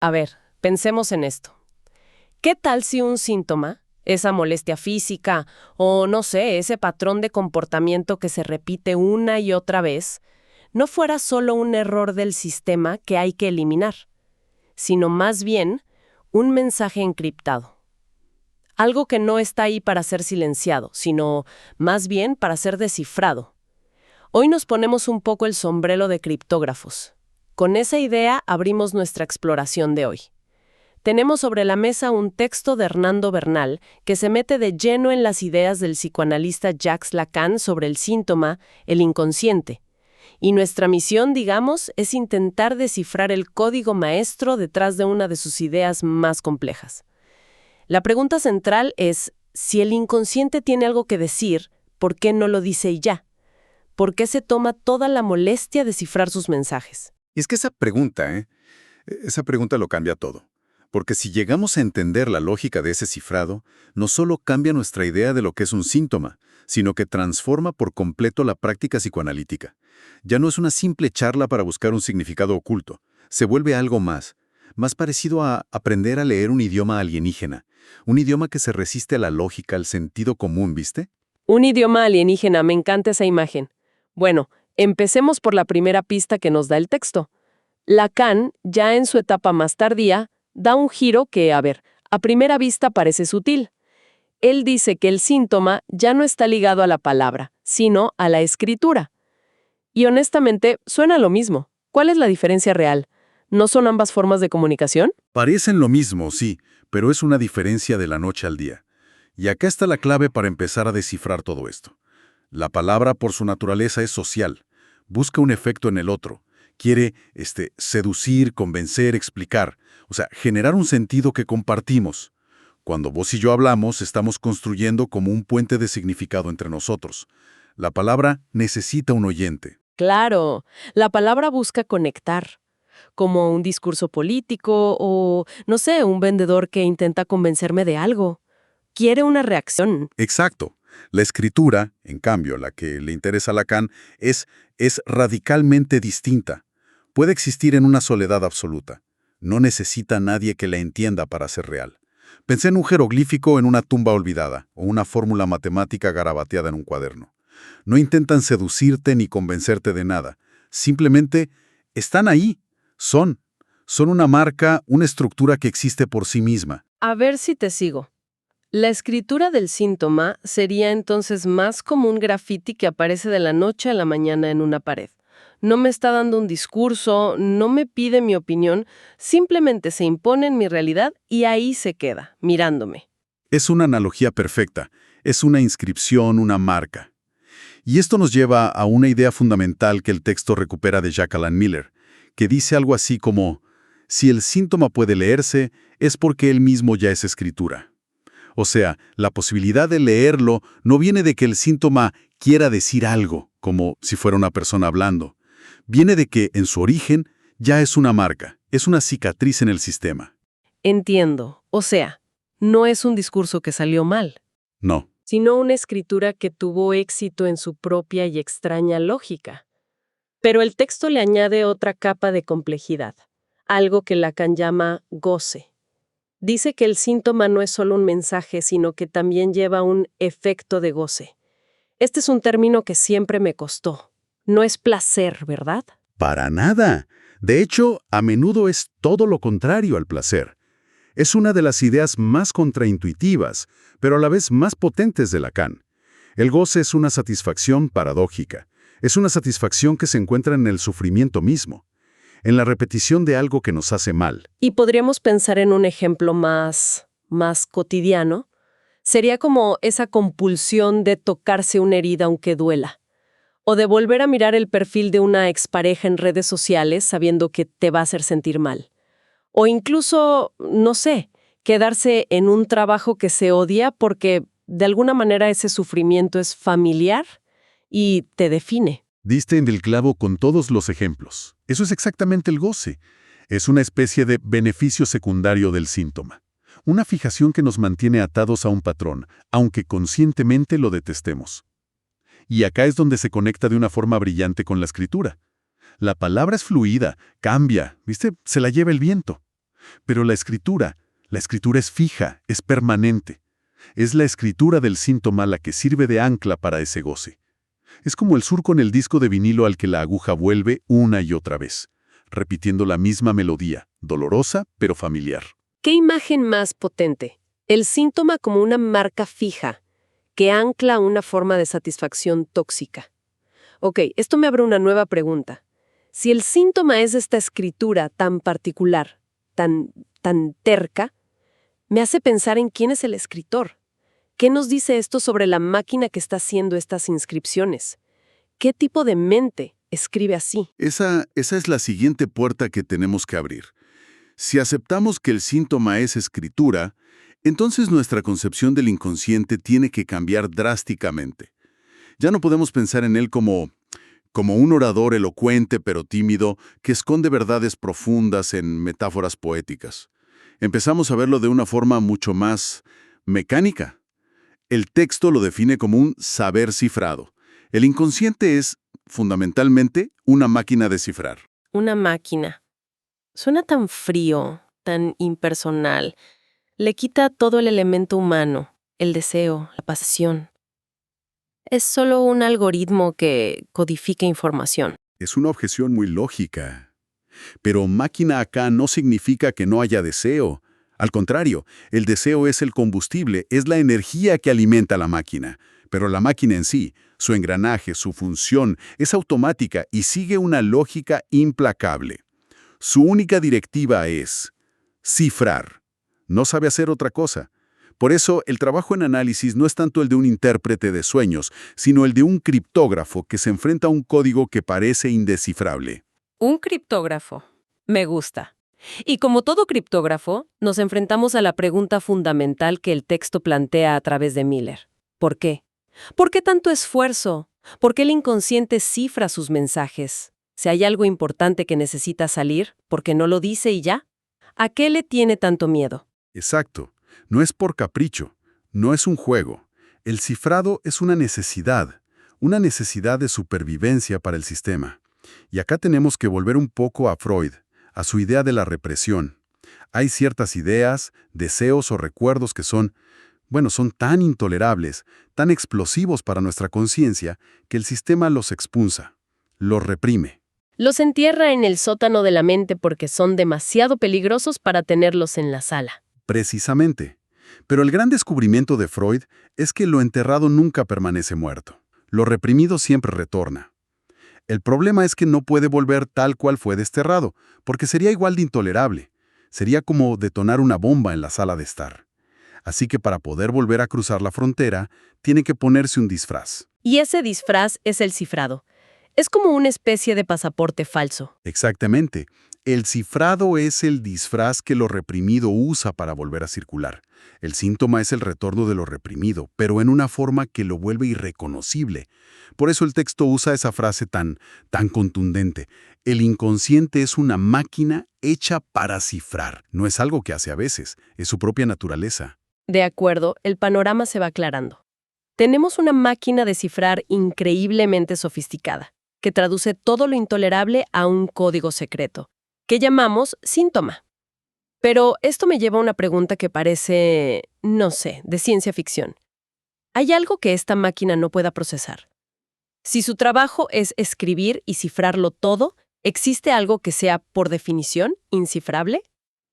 A ver, pensemos en esto. ¿Qué tal si un síntoma, esa molestia física o, no sé, ese patrón de comportamiento que se repite una y otra vez, no fuera solo un error del sistema que hay que eliminar, sino más bien un mensaje encriptado? Algo que no está ahí para ser silenciado, sino más bien para ser descifrado. Hoy nos ponemos un poco el sombrero de criptógrafos. Con esa idea abrimos nuestra exploración de hoy. Tenemos sobre la mesa un texto de Hernando Bernal que se mete de lleno en las ideas del psicoanalista Jacques Lacan sobre el síntoma, el inconsciente. Y nuestra misión, digamos, es intentar descifrar el código maestro detrás de una de sus ideas más complejas. La pregunta central es, si el inconsciente tiene algo que decir, ¿por qué no lo dice y ya? ¿Por qué se toma toda la molestia de cifrar sus mensajes? Y es que esa pregunta lo cambia todo. Porque si llegamos a entender la lógica de ese cifrado, no solo cambia nuestra idea de lo que es un síntoma, sino que transforma por completo la práctica psicoanalítica. Ya no es una simple charla para buscar un significado oculto, se vuelve algo más parecido a aprender a leer un idioma alienígena, un idioma que se resiste a la lógica, al sentido común, ¿viste? Un idioma alienígena, me encanta esa imagen. Bueno, empecemos por la primera pista que nos da el texto. Lacan, ya en su etapa más tardía, da un giro que, a primera vista parece sutil. Él dice que el síntoma ya no está ligado a la palabra, sino a la escritura. Y honestamente, suena lo mismo. ¿Cuál es la diferencia real? ¿No son ambas formas de comunicación? Parecen lo mismo, sí, pero es una diferencia de la noche al día. Y acá está la clave para empezar a descifrar todo esto. La palabra, por su naturaleza, es social. Busca un efecto en el otro. Quiere, seducir, convencer, explicar. O sea, generar un sentido que compartimos. Cuando vos y yo hablamos, estamos construyendo como un puente de significado entre nosotros. La palabra necesita un oyente. Claro, la palabra busca conectar, como un discurso político o, no sé, un vendedor que intenta convencerme de algo. Quiere una reacción. Exacto. La escritura, en cambio, la que le interesa a Lacan, es radicalmente distinta. Puede existir en una soledad absoluta. No necesita a nadie que la entienda para ser real. Pensé en un jeroglífico en una tumba olvidada, o una fórmula matemática garabateada en un cuaderno. No intentan seducirte ni convencerte de nada. Simplemente están ahí. Son una marca, una estructura que existe por sí misma. A ver si te sigo. La escritura del síntoma sería entonces más como un grafiti que aparece de la noche a la mañana en una pared. No me está dando un discurso, no me pide mi opinión, simplemente se impone en mi realidad y ahí se queda, mirándome. Es una analogía perfecta. Es una inscripción, una marca. Y esto nos lleva a una idea fundamental que el texto recupera de Jack Alan Miller, que dice algo así como, si el síntoma puede leerse, es porque él mismo ya es escritura. O sea, la posibilidad de leerlo no viene de que el síntoma quiera decir algo, como si fuera una persona hablando. Viene de que, en su origen, ya es una marca, es una cicatriz en el sistema. Entiendo. O sea, no es un discurso que salió mal, No. sino una escritura que tuvo éxito en su propia y extraña lógica. Pero el texto le añade otra capa de complejidad, algo que Lacan llama goce. Dice que el síntoma no es solo un mensaje, sino que también lleva un efecto de goce. Este es un término que siempre me costó. No es placer, ¿verdad? Para nada. De hecho, a menudo es todo lo contrario al placer. Es una de las ideas más contraintuitivas, pero a la vez más potentes de Lacan. El goce es una satisfacción paradójica. Es una satisfacción que se encuentra en el sufrimiento mismo, en la repetición de algo que nos hace mal. Y podríamos pensar en un ejemplo más cotidiano. Sería como esa compulsión de tocarse una herida aunque duela. O de volver a mirar el perfil de una expareja en redes sociales sabiendo que te va a hacer sentir mal. O incluso, no sé, quedarse en un trabajo que se odia porque de alguna manera ese sufrimiento es familiar y te define. Diste en el clavo con todos los ejemplos. Eso es exactamente el goce. Es una especie de beneficio secundario del síntoma. Una fijación que nos mantiene atados a un patrón, aunque conscientemente lo detestemos. Y acá es donde se conecta de una forma brillante con la escritura. La palabra es fluida, cambia, ¿viste? Se la lleva el viento. Pero la escritura es fija, es permanente. Es la escritura del síntoma la que sirve de ancla para ese goce. Es como el surco en el disco de vinilo al que la aguja vuelve una y otra vez, repitiendo la misma melodía, dolorosa pero familiar. ¿Qué imagen más potente? El síntoma como una marca fija que ancla una forma de satisfacción tóxica. Ok, esto me abre una nueva pregunta. Si el síntoma es esta escritura tan particular, tan terca, me hace pensar en quién es el escritor. ¿Qué nos dice esto sobre la máquina que está haciendo estas inscripciones? ¿Qué tipo de mente escribe así? Esa es la siguiente puerta que tenemos que abrir. Si aceptamos que el síntoma es escritura, entonces nuestra concepción del inconsciente tiene que cambiar drásticamente. Ya no podemos pensar en él como un orador elocuente pero tímido que esconde verdades profundas en metáforas poéticas. Empezamos a verlo de una forma mucho más mecánica. El texto lo define como un saber cifrado. El inconsciente es, fundamentalmente, una máquina de cifrar. Una máquina. Suena tan frío, tan impersonal. Le quita todo el elemento humano, el deseo, la pasión. Es solo un algoritmo que codifica información. Es una objeción muy lógica. Pero máquina acá no significa que no haya deseo. Al contrario, el deseo es el combustible, es la energía que alimenta la máquina. Pero la máquina en sí, su engranaje, su función, es automática y sigue una lógica implacable. Su única directiva es cifrar. No sabe hacer otra cosa. Por eso, el trabajo en análisis no es tanto el de un intérprete de sueños, sino el de un criptógrafo que se enfrenta a un código que parece indescifrable. Un criptógrafo. Me gusta. Y como todo criptógrafo, nos enfrentamos a la pregunta fundamental que el texto plantea a través de Miller. ¿Por qué? ¿Por qué tanto esfuerzo? ¿Por qué el inconsciente cifra sus mensajes? Si hay algo importante que necesita salir, ¿por qué no lo dice y ya? ¿A qué le tiene tanto miedo? Exacto. No es por capricho, no es un juego. El cifrado es una necesidad de supervivencia para el sistema. Y acá tenemos que volver un poco a Freud, a su idea de la represión. Hay ciertas ideas, deseos o recuerdos que son tan intolerables, tan explosivos para nuestra conciencia, que el sistema los expulsa, los reprime. Los entierra en el sótano de la mente porque son demasiado peligrosos para tenerlos en la sala. Precisamente. Pero el gran descubrimiento de Freud es que lo enterrado nunca permanece muerto. Lo reprimido siempre retorna. El problema es que no puede volver tal cual fue desterrado, porque sería igual de intolerable. Sería como detonar una bomba en la sala de estar. Así que para poder volver a cruzar la frontera, tiene que ponerse un disfraz. Y ese disfraz es el cifrado. Es como una especie de pasaporte falso. Exactamente. El cifrado es el disfraz que lo reprimido usa para volver a circular. El síntoma es el retorno de lo reprimido, pero en una forma que lo vuelve irreconocible. Por eso el texto usa esa frase tan contundente. El inconsciente es una máquina hecha para cifrar. No es algo que hace a veces, es su propia naturaleza. De acuerdo, el panorama se va aclarando. Tenemos una máquina de cifrar increíblemente sofisticada, que traduce todo lo intolerable a un código secreto, que llamamos síntoma. Pero esto me lleva a una pregunta que parece, no sé, de ciencia ficción. ¿Hay algo que esta máquina no pueda procesar? Si su trabajo es escribir y cifrarlo todo, ¿existe algo que sea, por definición, incifrable?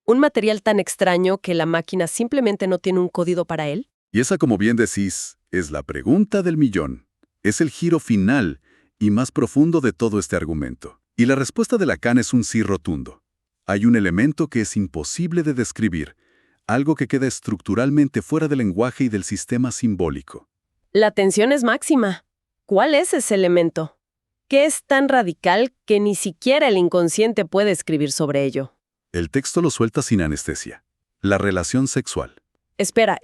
¿Un material tan extraño que la máquina simplemente no tiene un código para él? Y esa, como bien decís, es la pregunta del millón. Es el giro final y más profundo de todo este argumento. Y la respuesta de Lacan es un sí rotundo. Hay un elemento que es imposible de describir, algo que queda estructuralmente fuera del lenguaje y del sistema simbólico. La tensión es máxima. ¿Cuál es ese elemento? ¿Qué es tan radical que ni siquiera el inconsciente puede escribir sobre ello? El texto lo suelta sin anestesia. La relación sexual. Espera.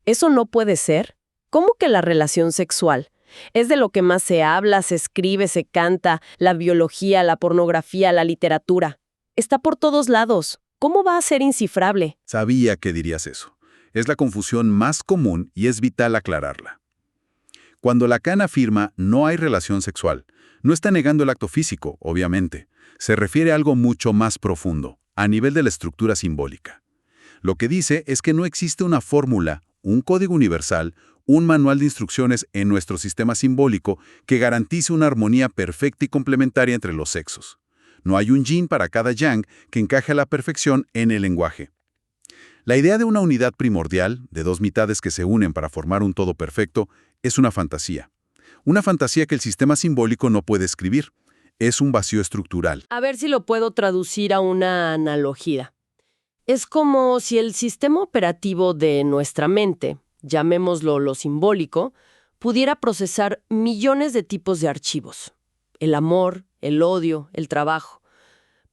¿Eso no puede ser? ¿Cómo que la relación sexual? Es de lo que más se habla, se escribe, se canta, la biología, la pornografía, la literatura. Está por todos lados. ¿Cómo va a ser incifrable? Sabía que dirías eso. Es la confusión más común y es vital aclararla. Cuando Lacan afirma no hay relación sexual, no está negando el acto físico, obviamente. Se refiere a algo mucho más profundo, a nivel de la estructura simbólica. Lo que dice es que no existe una fórmula, un código universal, un manual de instrucciones en nuestro sistema simbólico que garantice una armonía perfecta y complementaria entre los sexos. No hay un yin para cada yang que encaje a la perfección en el lenguaje. La idea de una unidad primordial, de dos mitades que se unen para formar un todo perfecto, es una fantasía. Una fantasía que el sistema simbólico no puede escribir. Es un vacío estructural. A ver si lo puedo traducir a una analogía. Es como si el sistema operativo de nuestra mente, llamémoslo lo simbólico, pudiera procesar millones de tipos de archivos. El amor, el odio, el trabajo.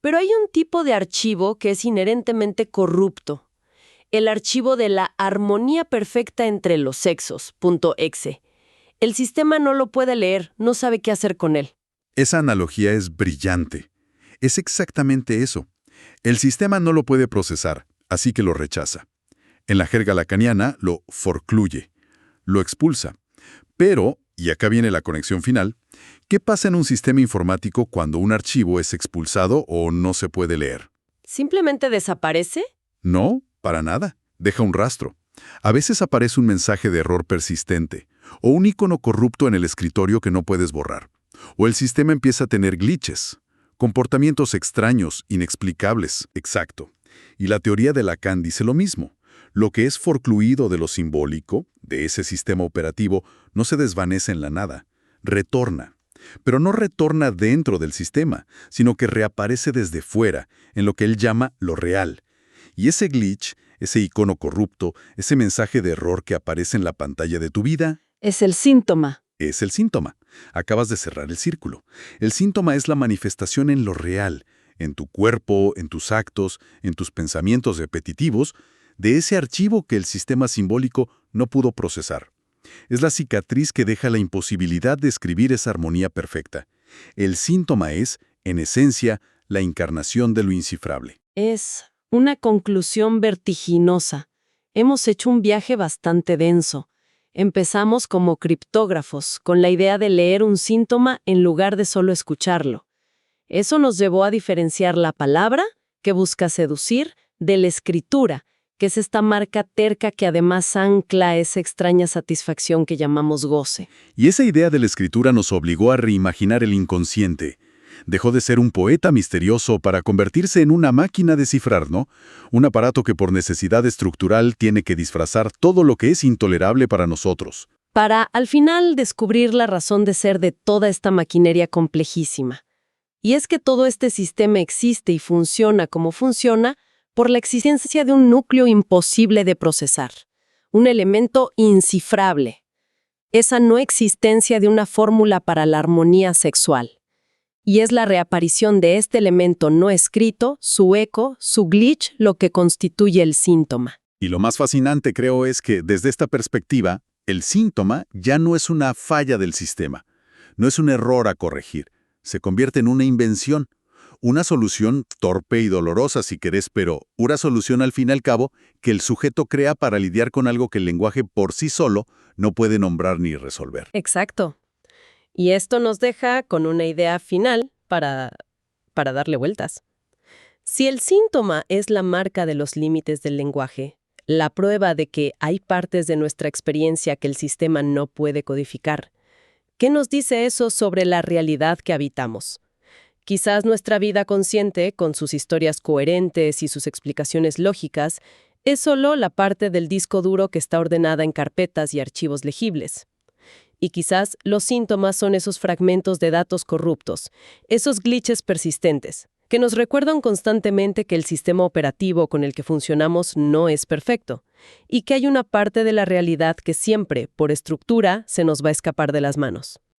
Pero hay un tipo de archivo que es inherentemente corrupto. El archivo de la armonía perfecta entre los sexos, .exe. El sistema no lo puede leer, no sabe qué hacer con él. Esa analogía es brillante. Es exactamente eso. El sistema no lo puede procesar, así que lo rechaza. En la jerga lacaniana lo forcluye, lo expulsa. Pero, y acá viene la conexión final, ¿qué pasa en un sistema informático cuando un archivo es expulsado o no se puede leer? ¿Simplemente desaparece? No, para nada. Deja un rastro. A veces aparece un mensaje de error persistente, o un icono corrupto en el escritorio que no puedes borrar. O el sistema empieza a tener glitches, comportamientos extraños, inexplicables. Exacto. Y la teoría de Lacan dice lo mismo. Lo que es forcluido de lo simbólico, de ese sistema operativo, no se desvanece en la nada. Retorna. Pero no retorna dentro del sistema, sino que reaparece desde fuera, en lo que él llama lo real. Y ese glitch, ese icono corrupto, ese mensaje de error que aparece en la pantalla de tu vida, Es el síntoma. es el síntoma. Acabas de cerrar el círculo. El síntoma es la manifestación en lo real, en tu cuerpo, en tus actos, en tus pensamientos repetitivos, de ese archivo que el sistema simbólico no pudo procesar. Es la cicatriz que deja la imposibilidad de escribir esa armonía perfecta. El síntoma es, en esencia, la encarnación de lo incifrable. Es una conclusión vertiginosa. Hemos hecho un viaje bastante denso. Empezamos como criptógrafos, con la idea de leer un síntoma en lugar de solo escucharlo. Eso nos llevó a diferenciar la palabra, que busca seducir, de la escritura, que es esta marca terca que además ancla esa extraña satisfacción que llamamos goce. Y esa idea de la escritura nos obligó a reimaginar el inconsciente. Dejó de ser un poeta misterioso para convertirse en una máquina de cifrar, ¿no? Un aparato que por necesidad estructural tiene que disfrazar todo lo que es intolerable para nosotros. Para, al final, descubrir la razón de ser de toda esta maquinaria complejísima. Y es que todo este sistema existe y funciona como funciona por la existencia de un núcleo imposible de procesar, un elemento incifrable. Esa no existencia de una fórmula para la armonía sexual. Y es la reaparición de este elemento no escrito, su eco, su glitch, lo que constituye el síntoma. Y lo más fascinante, creo, es que desde esta perspectiva, el síntoma ya no es una falla del sistema, no es un error a corregir, se convierte en una invención, una solución torpe y dolorosa si querés, pero una solución al fin y al cabo que el sujeto crea para lidiar con algo que el lenguaje por sí solo no puede nombrar ni resolver. Exacto. Y esto nos deja con una idea final para darle vueltas. Si el síntoma es la marca de los límites del lenguaje, la prueba de que hay partes de nuestra experiencia que el sistema no puede codificar, ¿qué nos dice eso sobre la realidad que habitamos? Quizás nuestra vida consciente, con sus historias coherentes y sus explicaciones lógicas, es solo la parte del disco duro que está ordenada en carpetas y archivos legibles. Y quizás los síntomas son esos fragmentos de datos corruptos, esos glitches persistentes, que nos recuerdan constantemente que el sistema operativo con el que funcionamos no es perfecto, y que hay una parte de la realidad que siempre, por estructura, se nos va a escapar de las manos.